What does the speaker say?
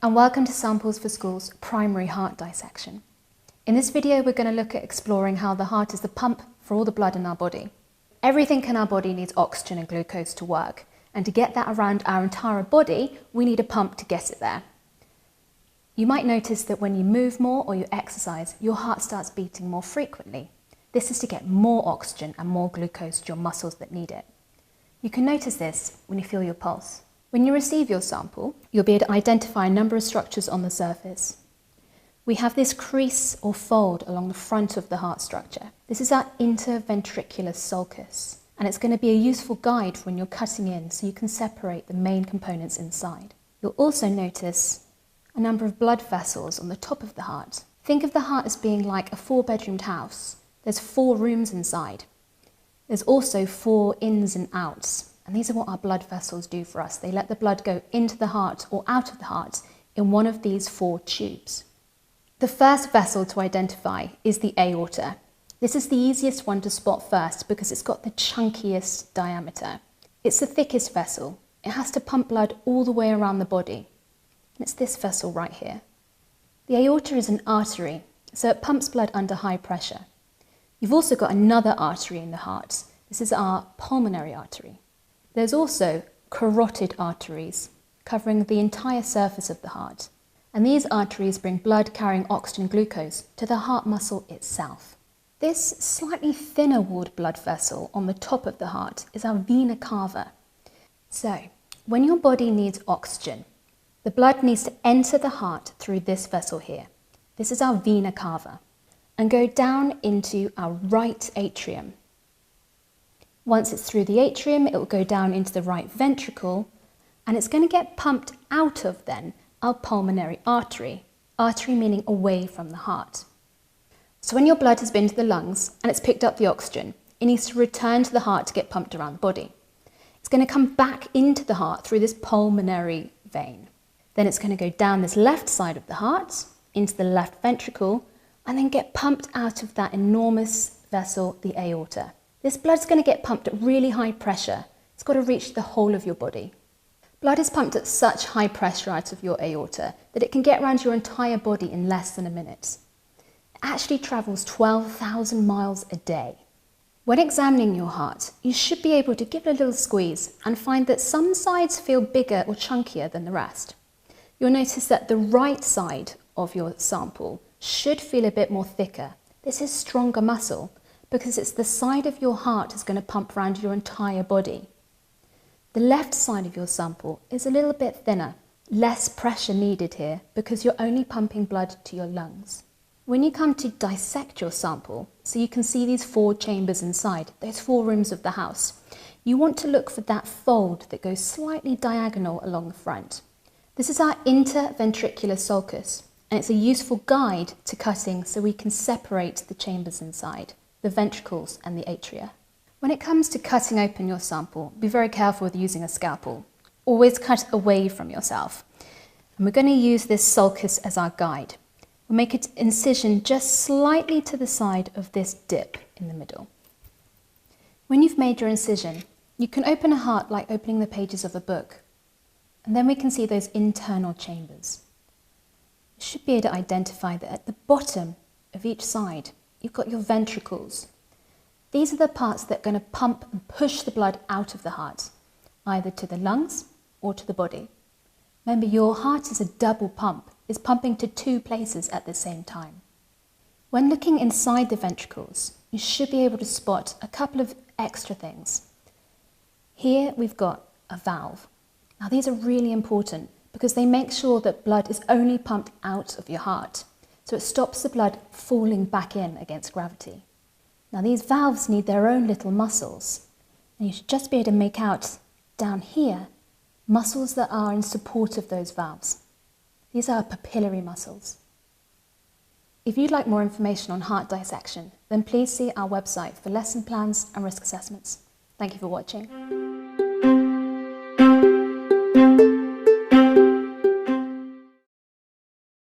and welcome to Samples for School's primary heart dissection. In this video we're going to look at exploring how the heart is the pump for all the blood in our body. Everything in our body needs oxygen and glucose to work, and to get that around our entire body we need a pump to get it there. You might notice that when you move more or you exercise, your heart starts beating more frequently. This is to get more oxygen and more glucose to your muscles that need it. You can notice this when you feel your pulse. When you receive your sample, you'll be able to identify a number of structures on the surface. We have this crease or fold along the front of the heart structure. This is our interventricular sulcus, and it's going to be a useful guide for when you're cutting in so you can separate the main components inside. You'll also notice a number of blood vessels on the top of the heart. Think of the heart as being like a 4-bedroomed house. There's 4 rooms inside. There's also 4 ins and outs. And these are what our blood vessels do for us. They let the blood go into the heart or out of the heart in one of these 4 tubes. The first vessel to identify is the aorta. This is the easiest one to spot first because it's got the chunkiest diameter. It's the thickest vessel. It has to pump blood all the way around the body. And it's this vessel right here. The aorta is an artery, so it pumps blood under high pressure. You've also got another artery in the heart. This is our pulmonary artery. There's also carotid arteries covering the entire surface of the heart. And these arteries bring blood carrying oxygen and glucose to the heart muscle itself. This slightly thinner walled blood vessel on the top of the heart is our vena cava. So, when your body needs oxygen, the blood needs to enter the heart through this vessel here. This is our vena cava, and go down into our right atrium. Once it's through the atrium, it will go down into the right ventricle, and it's going to get pumped out of then our pulmonary artery. Artery meaning away from the heart. So when your blood has been to the lungs and it's picked up the oxygen, it needs to return to the heart to get pumped around the body. It's going to come back into the heart through this pulmonary vein. Then it's going to go down this left side of the heart into the left ventricle and then get pumped out of that enormous vessel, the aorta. This blood's going to get pumped at really high pressure. It's got to reach the whole of your body. Blood is pumped at such high pressure out of your aorta that it can get around your entire body in less than a minute. It actually travels 12,000 miles a day. When examining your heart, you should be able to give it a little squeeze and find that some sides feel bigger or chunkier than the rest. You'll notice that the right side of your sample should feel a bit more thicker. This is stronger muscle because it's the side of your heart that's going to pump around your entire body. The left side of your sample is a little bit thinner, less pressure needed here because you're only pumping blood to your lungs. When you come to dissect your sample, so you can see these 4 chambers inside, those 4 rooms of the house, you want to look for that fold that goes slightly diagonal along the front. This is our interventricular sulcus, and it's a useful guide to cutting so we can separate the chambers inside, the ventricles and the atria. When it comes to cutting open your sample, be very careful with using a scalpel. Always cut away from yourself. And we're going to use this sulcus as our guide. We'll make an incision just slightly to the side of this dip in the middle. When you've made your incision, you can open a heart like opening the pages of a book. And then we can see those internal chambers. You should be able to identify that at the bottom of each side, you've got your ventricles. These are the parts that are going to pump and push the blood out of the heart, either to the lungs or to the body. Remember, your heart is a double pump, is pumping to 2 places at the same time. When looking inside the ventricles, you should be able to spot a couple of extra things. Here we've got a valve. Now these are really important because they make sure that blood is only pumped out of your heart. So it stops the blood falling back in against gravity. Now these valves need their own little muscles. And you should just be able to make out down here muscles that are in support of those valves. These are papillary muscles. If you'd like more information on heart dissection, then please see our website for lesson plans and risk assessments. Thank you for watching.